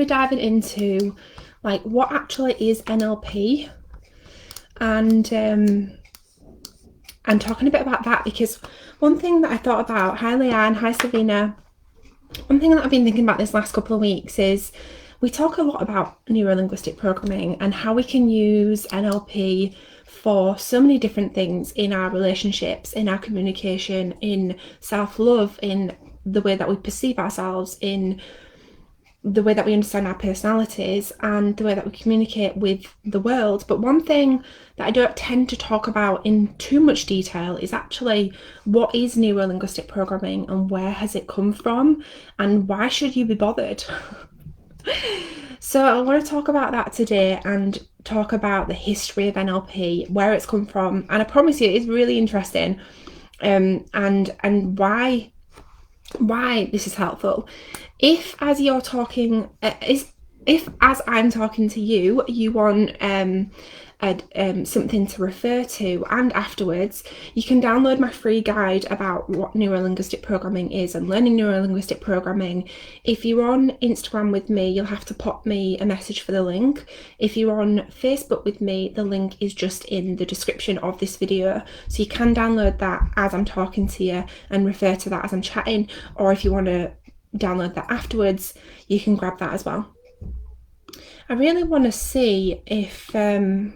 diving into like what actually is NLP and talking a bit about that, because one thing that I thought about, hi Leanne, hi Savina, one thing that I've been thinking about this last couple of weeks is we talk a lot about neuro-linguistic programming and how we can use NLP for so many different things in our relationships, in our communication, in self-love, in the way that we perceive ourselves, in the way that we understand our personalities, and the way that we communicate with the world. But one thing that I don't tend to talk about in too much detail is actually what is neuro-linguistic programming and where has it come from and why should you be bothered? So I want to talk about that today and talk about the history of NLP, where it's come from, and I promise you it's really interesting, and why this is helpful. If as you're talking, if as I'm talking to you, you want something to refer to, and afterwards you can download my free guide about what neuro-linguistic programming is and learning neuro-linguistic programming. If you're on Instagram with me, you'll have to pop me a message for the link. If you're on Facebook with me, the link is just in the description of this video, so you can download that as I'm talking to you and refer to that as I'm chatting, or if you want to download that afterwards, you can grab that as well. I really want to see if you're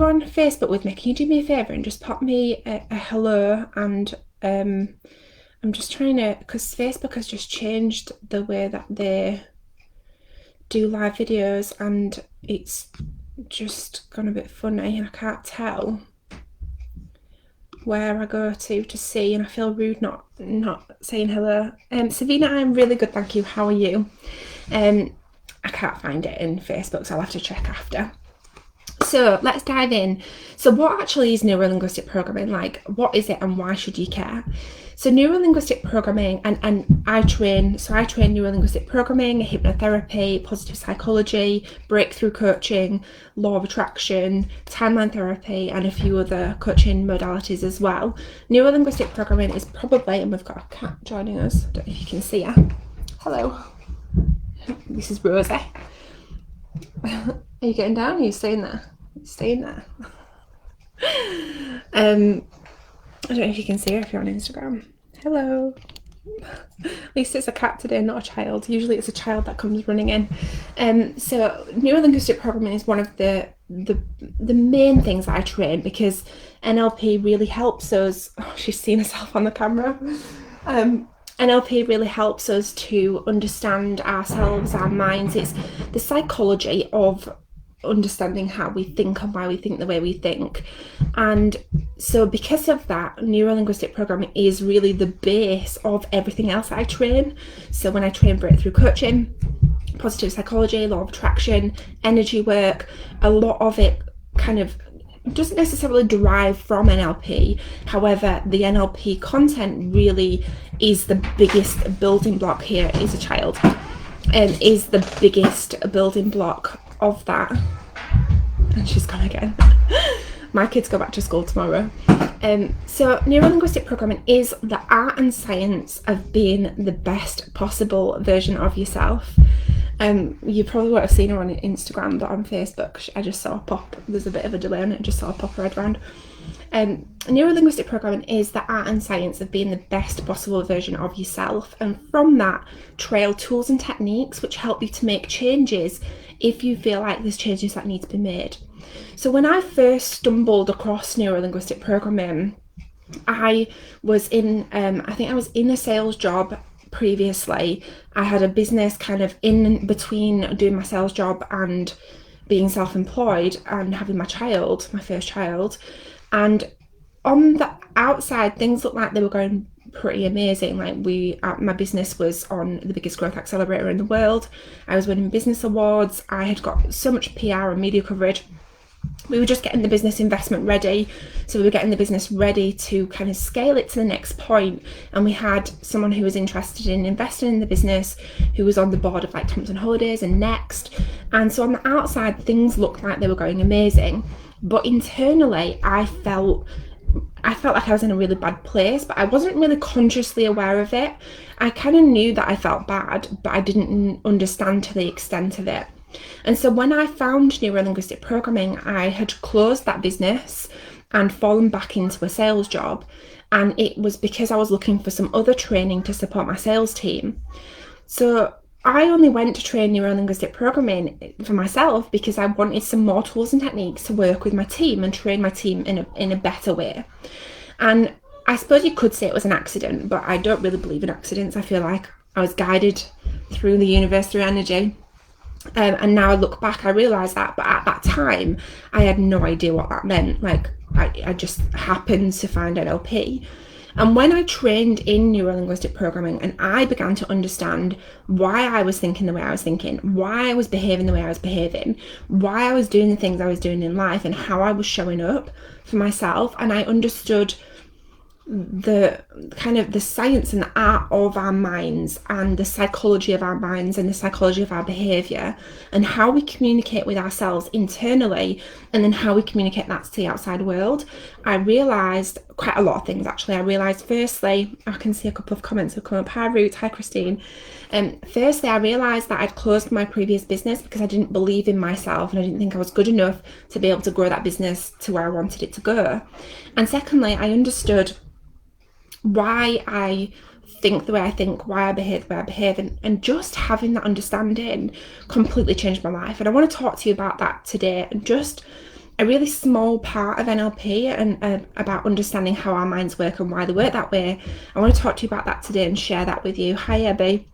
on Facebook with me, can you do me a favour and just pop me a hello? And I'm just trying to, because Facebook has just changed the way that they do live videos and it's just gone a bit funny and I can't tell where I go to see, and I feel rude not saying hello. Savina, I'm really good, thank you. How are you? I can't find it in Facebook, so I'll have to check after. So let's dive in. So what actually is neuro-linguistic programming? Like, what is it and why should you care? So neuro-linguistic programming, and I train neuro-linguistic programming, hypnotherapy, positive psychology, breakthrough coaching, law of attraction, timeline therapy, and a few other coaching modalities as well. Neuro-linguistic programming is probably, and we've got a cat joining us, I don't know if you can see her. Hello. This is Rosie. Are you getting down? Are you staying there? Staying there. I don't know if you can see her if you're on Instagram. Hello. At least it's a cat today, not a child. Usually it's a child that comes running in. So neuro-linguistic programming is one of the main things that I train, because NLP really helps us. Oh, she's seen herself on the camera. NLP really helps us to understand ourselves, our minds. It's the psychology of understanding how we think and why we think the way we think. And so because of that, neuro-linguistic programming is really the base of everything else I train. So when I train breakthrough coaching, positive psychology, law of attraction, energy work, a lot of it kind of doesn't necessarily derive from NLP. However, the NLP content really is the biggest building block here. Is a child, is the biggest building block of that. And she's gone again. My kids go back to school tomorrow. So neuro-linguistic programming is the art and science of being the best possible version of yourself. You probably won't have seen her on Instagram, but on Facebook I just saw a pop. There's a bit of a delay on it, I just saw a pop right around. Neuro-linguistic programming is the art and science of being the best possible version of yourself, and from that trail tools and techniques which help you to make changes if you feel like there's changes that need to be made. So when I first stumbled across neuro-linguistic programming, I was in a sales job previously. I had a business kind of in between doing my sales job and being self-employed and having my first child. And on the outside, things looked like they were going pretty amazing. Like my business was on the biggest growth accelerator in the world. I was winning business awards. I had got so much PR and media coverage. We were just getting the business investment ready. So we were getting the business ready to kind of scale it to the next point. And we had someone who was interested in investing in the business, who was on the board of like Thompson Holidays and Next. And so on the outside, things looked like they were going amazing. But internally, I felt I felt like I was in a really bad place, but I wasn't really consciously aware of it. I kind of knew that I felt bad, but I didn't understand to the extent of it. And so when I found neuro-linguistic programming, I had closed that business and fallen back into a sales job. And it was because I was looking for some other training to support my sales team. So I only went to train neuro-linguistic programming for myself because I wanted some more tools and techniques to work with my team and train my team in a better way. And I suppose you could say it was an accident, but I don't really believe in accidents. I feel like I was guided through the universe, through energy. And now I look back, I realise that, but at that time, I had no idea what that meant. Like, I just happened to find NLP. And when I trained in neuro-linguistic programming and I began to understand why I was thinking the way I was thinking, why I was behaving the way I was behaving, why I was doing the things I was doing in life and how I was showing up for myself, and I understood the kind of the science and the art of our minds and the psychology of our minds and the psychology of our behavior and how we communicate with ourselves internally and then how we communicate that to the outside world, I realized quite a lot of things. Actually, I realized, firstly, I can see a couple of comments have come up. Hi Ruth, hi Christine. Firstly, I realized that I'd closed my previous business because I didn't believe in myself and I didn't think I was good enough to be able to grow that business to where I wanted it to go. And secondly, I understood why I think the way I think, why I behave the way I behave, and just having that understanding completely changed my life. And I want to talk to you about that today, and just a really small part of NLP and about understanding how our minds work and why they work that way. I want to talk to you about that today and share that with you. Hi Abby.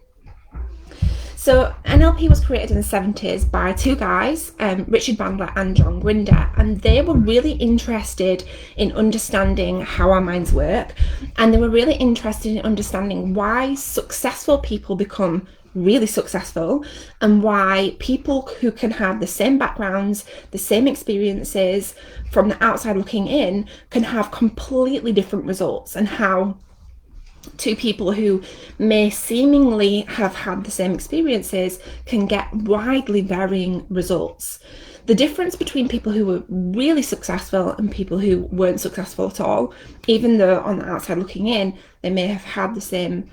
So NLP was created in the 70s by two guys, Richard Bandler and John Grinder, and they were really interested in understanding how our minds work, and they were really interested in understanding why successful people become really successful and why people who can have the same backgrounds, the same experiences from the outside looking in can have completely different results, and how two people who may seemingly have had the same experiences can get widely varying results. The difference between people who were really successful and people who weren't successful at all, even though on the outside looking in, they may have had the same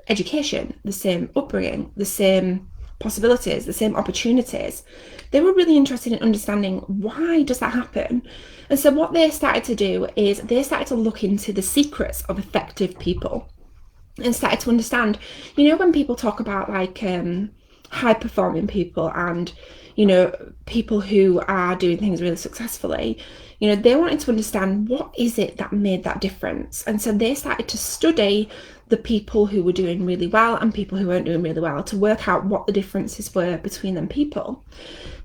education, the same upbringing, the same possibilities, the same opportunities. They were really interested in understanding why does that happen. And so what they started to do is they started to look into the secrets of effective people and started to understand, when people talk about like high performing people and, people who are doing things really successfully, they wanted to understand what is it that made that difference. And so they started to study the people who were doing really well and people who weren't doing really well to work out what the differences were between them people.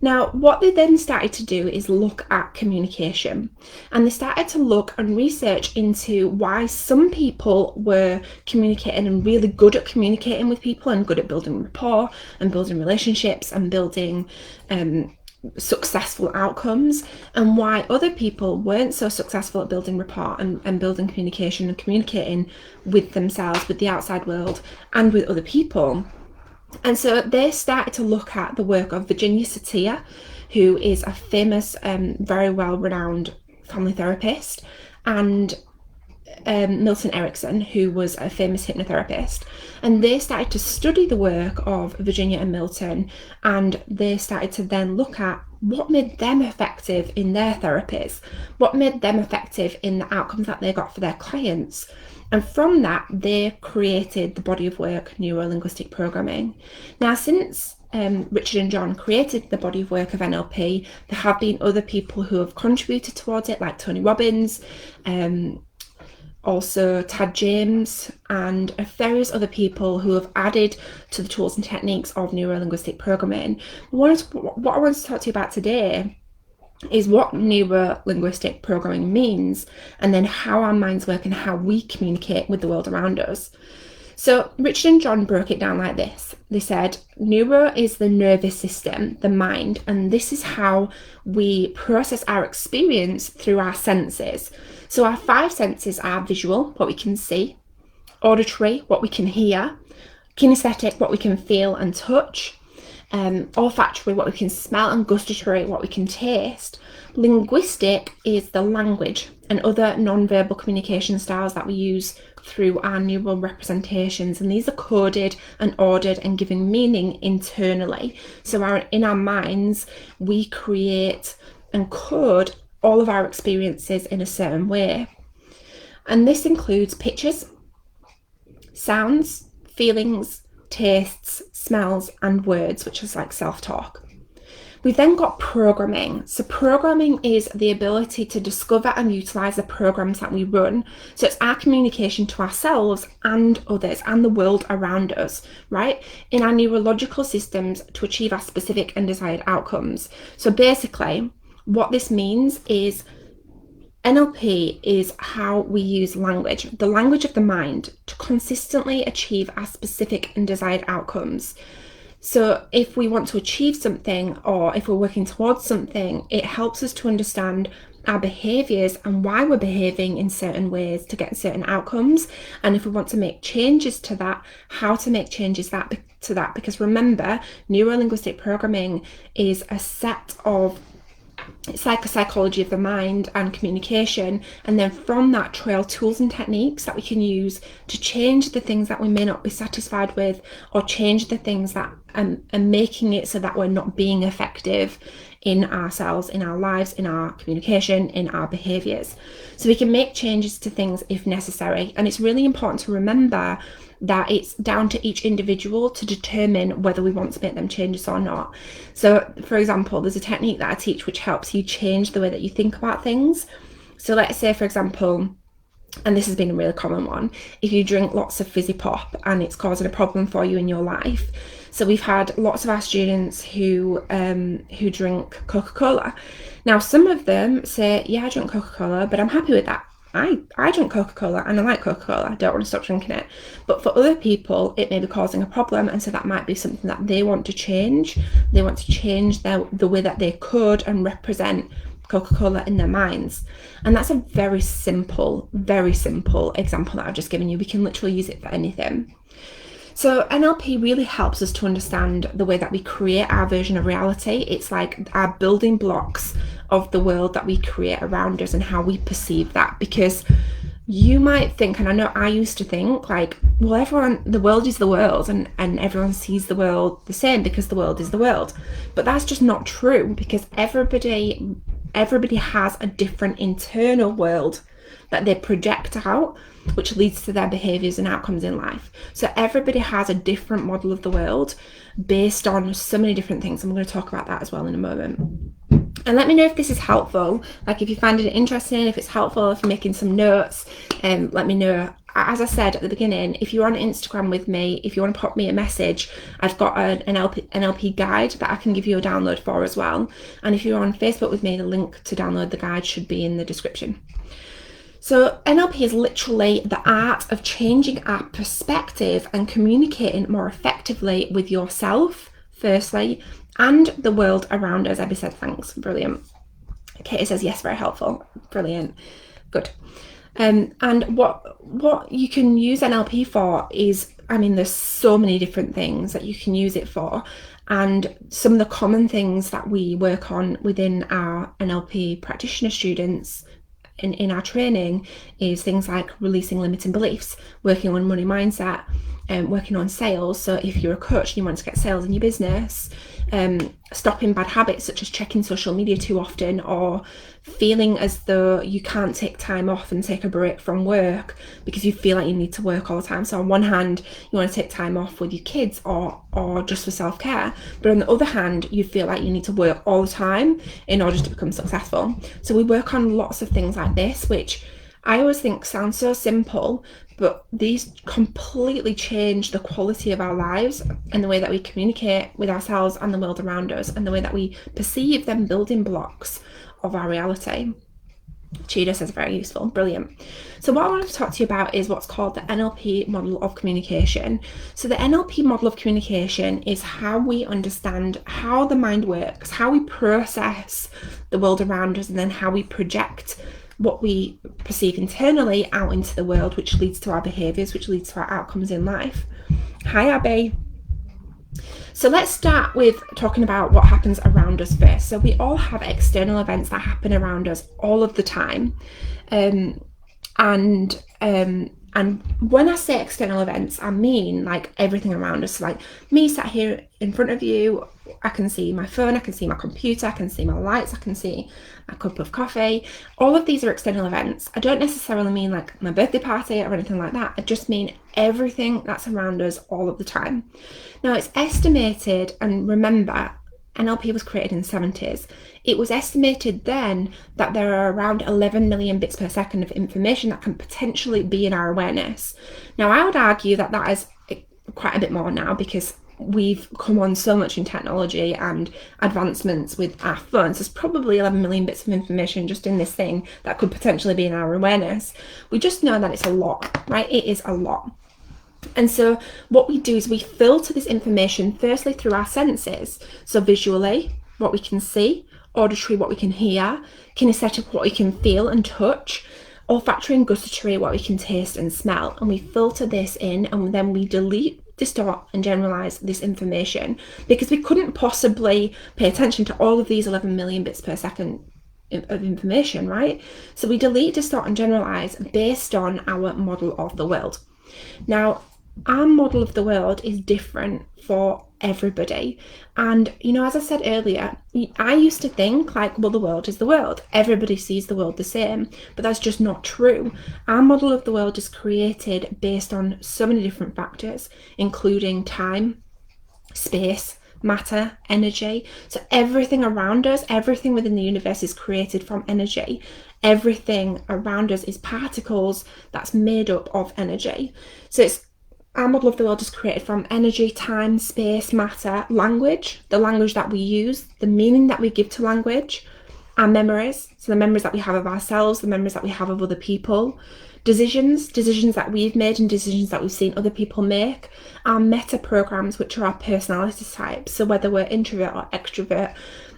Now, what they then started to do is look at communication, and they started to look and research into why some people were communicating and really good at communicating with people and good at building rapport and building relationships and building successful outcomes, and why other people weren't so successful at building rapport and building communication and communicating with themselves, with the outside world, and with other people. And so they started to look at the work of Virginia Satir, who is a famous, very well-renowned family therapist, and Milton Erickson, who was a famous hypnotherapist. And they started to study the work of Virginia and Milton, and they started to then look at what made them effective in their therapies, what made them effective in the outcomes that they got for their clients. And from that, they created the body of work, neuro-linguistic programming. Now, since Richard and John created the body of work of NLP, there have been other people who have contributed towards it, like Tony Robbins, also Tad James, and various other people who have added to the tools and techniques of neuro-linguistic programming. What I want to talk to you about today is what neuro-linguistic programming means, and then how our minds work and how we communicate with the world around us. So Richard and John broke it down like this. They said, neuro is the nervous system, the mind, and this is how we process our experience through our senses. So our five senses are visual, what we can see, auditory, what we can hear, kinesthetic, what we can feel and touch, olfactory, what we can smell, and gustatory, what we can taste. Linguistic is the language and other non-verbal communication styles that we use through our neural representations, and these are coded and ordered and given meaning internally. So in our minds, we create and code all of our experiences in a certain way. And this includes pictures, sounds, feelings, tastes, smells, and words, which is like self-talk. We've then got programming. So programming is the ability to discover and utilize the programs that we run. So it's our communication to ourselves and others and the world around us, right? In our neurological systems to achieve our specific and desired outcomes. So basically, what this means is NLP is how we use language, the language of the mind, to consistently achieve our specific and desired outcomes. So if we want to achieve something, or if we're working towards something, it helps us to understand our behaviors and why we're behaving in certain ways to get certain outcomes. And if we want to make changes to that, how to make changes to that. Because remember, neuro-linguistic programming is a set of, it's like a psychology of the mind and communication, and then from that trail tools and techniques that we can use to change the things that we may not be satisfied with, or change the things that are making it so that we're not being effective in ourselves, in our lives, in our communication, in our behaviors. So we can make changes to things if necessary. And it's really important to remember that it's down to each individual to determine whether we want to make them changes or not. So for example, there's a technique that I teach which helps you change the way that you think about things. So let's say, for example, and this has been a really common one, if you drink lots of fizzy pop and it's causing a problem for you in your life. So we've had lots of our students who drink Coca-Cola. Now, some of them say, yeah, I drink Coca-Cola, but I'm happy with that. I drink Coca-Cola and I like Coca-Cola. I don't want to stop drinking it. But for other people, it may be causing a problem. And so that might be something that they want to change. They want to change the way that they code and represent Coca-Cola in their minds. And that's a very simple example that I've just given you. We can literally use it for anything. So NLP really helps us to understand the way that we create our version of reality. It's like our building blocks of the world that we create around us and how we perceive that. Because you might think, and I know I used to think, like, well, the world is the world, and everyone sees the world the same because the world is the world. But that's just not true, because everybody has a different internal world that they project out, which leads to their behaviors and outcomes in life. So everybody has a different model of the world based on so many different things. I'm going to talk about that as well in a moment. And let me know if this is helpful. Like, if you find it interesting, if it's helpful, if you're making some notes, let me know. As I said at the beginning, if you're on Instagram with me, if you want to pop me a message, I've got an NLP guide that I can give you a download for as well. And if you're on Facebook with me, the link to download the guide should be in the description. So NLP is literally the art of changing our perspective and communicating more effectively with yourself, firstly, and the world around us. Abby said, thanks, brilliant. Katie says, yes, very helpful, brilliant, good. And what you can use NLP for is, I mean, there's so many different things that you can use it for. And some of the common things that we work on within our NLP practitioner students in our training is things like releasing limiting beliefs, working on money mindset, and working on sales. So if you're a coach and you want to get sales in your business, stopping bad habits such as checking social media too often, or feeling as though you can't take time off and take a break from work because you feel like you need to work all the time. So on one hand, you want to take time off with your kids or just for self-care, but on the other hand, you feel like you need to work all the time in order to become successful. So we work on lots of things like this, which I always think sounds so simple, but these completely change the quality of our lives and the way that we communicate with ourselves and the world around us, and the way that we perceive them building blocks of our reality. Cheetah says very useful, brilliant. So what I want to talk to you about is what's called the NLP model of communication. So the NLP model of communication is how we understand how the mind works, how we process the world around us, and then how we project what we perceive internally out into the world, which leads to our behaviors, which leads to our outcomes in life. Hi, Abby. So let's start with talking about what happens around us first. So we all have external events that happen around us all of the time. And when I say external events, I mean like everything around us. Like me sat here in front of you, I can see my phone, I can see my computer, I can see my lights, I can see my cup of coffee. All of these are external events. I don't necessarily mean like my birthday party or anything like that. I just mean everything that's around us all of the time. Now it's estimated, and remember, NLP was created in the 70s. It was estimated then that there are around 11 million bits per second of information that can potentially be in our awareness. Now, I would argue that that is quite a bit more now, because we've come on so much in technology and advancements with our phones. There's probably 11 million bits of information just in this thing that could potentially be in our awareness. We just know that it's a lot, right? It is a lot. And so what we do is we filter this information firstly through our senses. So visually, what we can see; auditory, what we can hear; kinesthetic, what we can feel and touch; olfactory and gustatory, what we can taste and smell. And we filter this in, and then we delete, distort and generalize this information, because we couldn't possibly pay attention to all of these 11 million bits per second of information, right? So we delete, distort and generalize based on our model of the world. Now, our model of the world is different for everybody. And, you know, as I said earlier, I used to think like, well, the world is the world. Everybody sees the world the same, but that's just not true. Our model of the world is created based on so many different factors, including time, space, matter, energy. So everything around us, everything within the universe is created from energy. Everything around us is particles that's made up of energy. So it's our model of the world is created from energy, time, space, matter, language, the language that we use, the meaning that we give to language, our memories, so the memories that we have of ourselves, the memories that we have of other people, decisions that we've made and decisions that we've seen other people make, our meta programs, which are our personality types, so whether we're introvert or extrovert,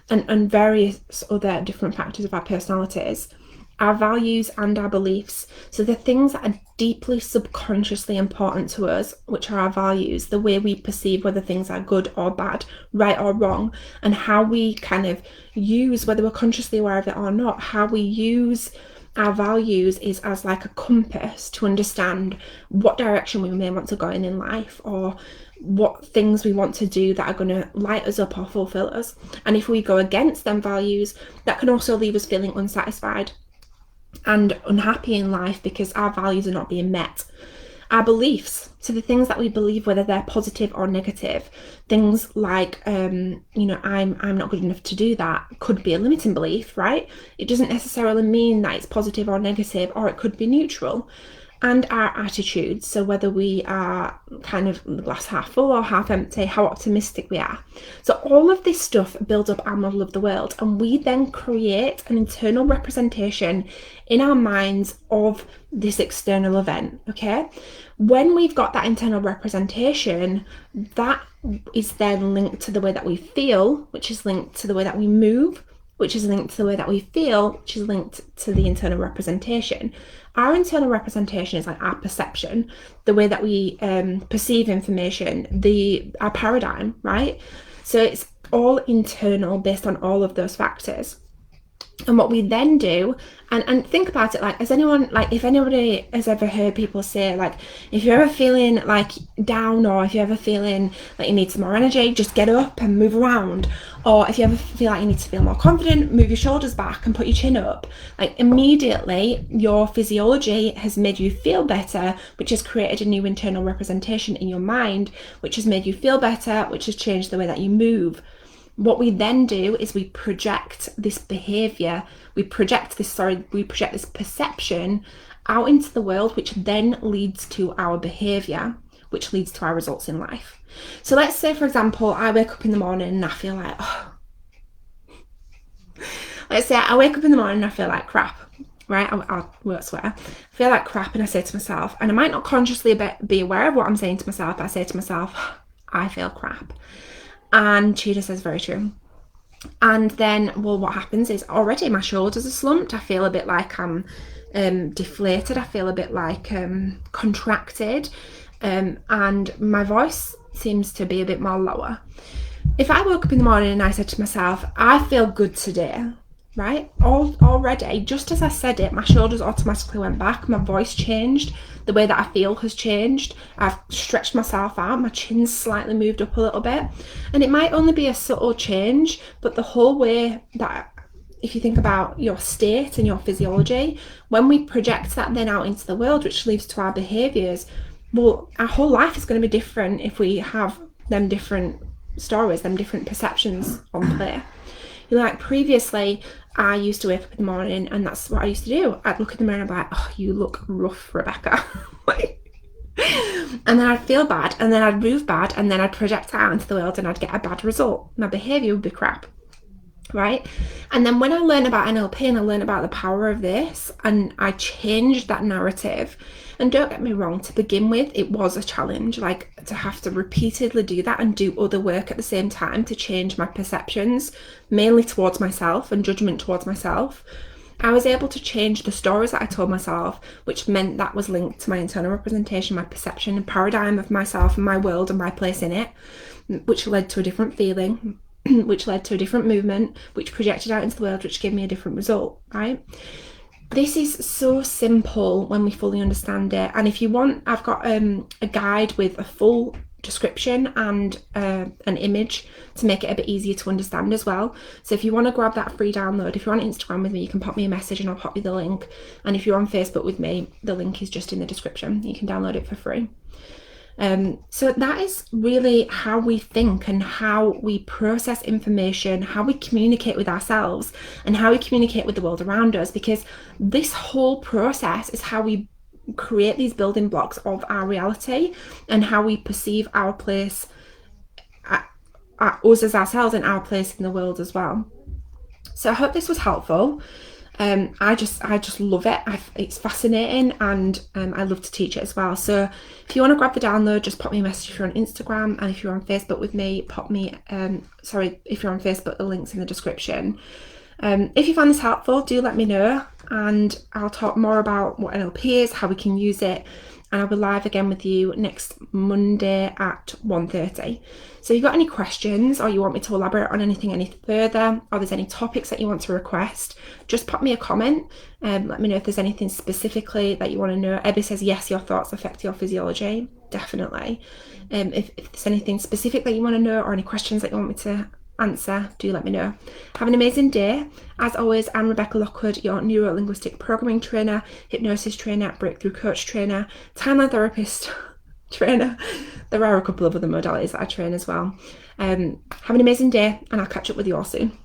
and various other different factors of our personalities, our values and our beliefs. So the things that are deeply subconsciously important to us, which are our values, the way we perceive whether things are good or bad, right or wrong, and how we kind of use, whether we're consciously aware of it or not, how we use our values is as like a compass to understand what direction we may want to go in life, or what things we want to do that are going to light us up or fulfill us. And if we go against them values, that can also leave us feeling unsatisfied and unhappy in life because our values are not being met. Our beliefs, so the things that we believe, whether they're positive or negative, things like I'm not good enough to do that, could be a limiting belief, right? It doesn't necessarily mean that it's positive or negative, or it could be neutral. And our attitudes, so whether we are kind of the glass half full or half empty, how optimistic we are. So all of this stuff builds up our model of the world, and we then create an internal representation in our minds of this external event, okay? When we've got that internal representation, that is then linked to the way that we feel, which is linked to the way that we move, which is linked to the way that we feel, which is linked to the internal representation. Our internal representation is like our perception, the way that we perceive information, our paradigm, right? So it's all internal based on all of those factors. And what we then do, and think about it, like, if anybody has ever heard people say, like, if you're ever feeling like down, or if you're ever feeling like you need some more energy, just get up and move around. Or if you ever feel like you need to feel more confident, move your shoulders back and put your chin up. Like, immediately your physiology has made you feel better, which has created a new internal representation in your mind, which has made you feel better, which has changed the way that you move. What we then do is we project this behavior, we project this perception out into the world, which then leads to our behavior, which leads to our results in life. So let's say, for example, I wake up in the morning and I feel like, let's say I wake up in the morning and I feel like crap, right? I won't swear. I feel like crap, and I say to myself, and I might not consciously be aware of what I'm saying to myself, but I say to myself, I feel crap. And Cheetah says, very true. And then, well, what happens is already my shoulders are slumped. I feel a bit like I'm deflated. I feel a bit like contracted. And my voice seems to be a bit more lower. If I woke up in the morning and I said to myself, I feel good today, right? Already, just as I said it, my shoulders automatically went back, my voice changed, the way that I feel has changed. I've stretched myself out, my chin's slightly moved up a little bit. And it might only be a subtle change, but the whole way that, if you think about your state and your physiology, when we project that then out into the world, which leads to our behaviours, well, our whole life is going to be different if we have them different stories, them different perceptions on play. Like previously, I used to wake up in the morning and that's what I used to do. I'd look in the mirror and be like, oh, you look rough, Rebecca. And then I'd feel bad, and then I'd move bad, and then I'd project that out into the world and I'd get a bad result. My behaviour would be crap. Right? And then when I learned about NLP and I learned about the power of this, and I changed that narrative, and don't get me wrong, to begin with, it was a challenge, like to have to repeatedly do that and do other work at the same time to change my perceptions, mainly towards myself and judgment towards myself. I was able to change the stories that I told myself, which meant that was linked to my internal representation, my perception and paradigm of myself and my world and my place in it, which led to a different feeling, which led to a different movement, which projected out into the world, which gave me a different result, right? This is so simple when we fully understand it. And if you want, I've got a guide with a full description and an image to make it a bit easier to understand as well. So if you want to grab that free download, if you're on Instagram with me, you can pop me a message and I'll pop you the link. And if you're on Facebook with me, the link is just in the description. You can download it for free. So that is really how we think and how we process information, how we communicate with ourselves and how we communicate with the world around us, because this whole process is how we create these building blocks of our reality and how we perceive our place, us as ourselves and our place in the world as well. So I hope this was helpful. I just love it. It's fascinating, and I love to teach it as well. So if you want to grab the download, just pop me a message if you're on Instagram, and if you're on Facebook with me, pop me, if you're on Facebook, the link's in the description. If you find this helpful, do let me know, and I'll talk more about what NLP is, how we can use it, and I'll be live again with you next Monday at 1:30. So if you've got any questions or you want me to elaborate on anything any further, or there's any topics that you want to request, just pop me a comment and let me know if there's anything specifically that you want to know. Ebby says, yes, your thoughts affect your physiology. Definitely. If there's anything specific that you want to know or any questions that you want me to answer, do let me know. Have an amazing day. As always, I'm Rebecca Lockwood, your neuro-linguistic programming trainer, hypnosis trainer, breakthrough coach trainer, timeline therapist trainer. There are a couple of other modalities that I train as well. Have an amazing day, and I'll catch up with you all soon.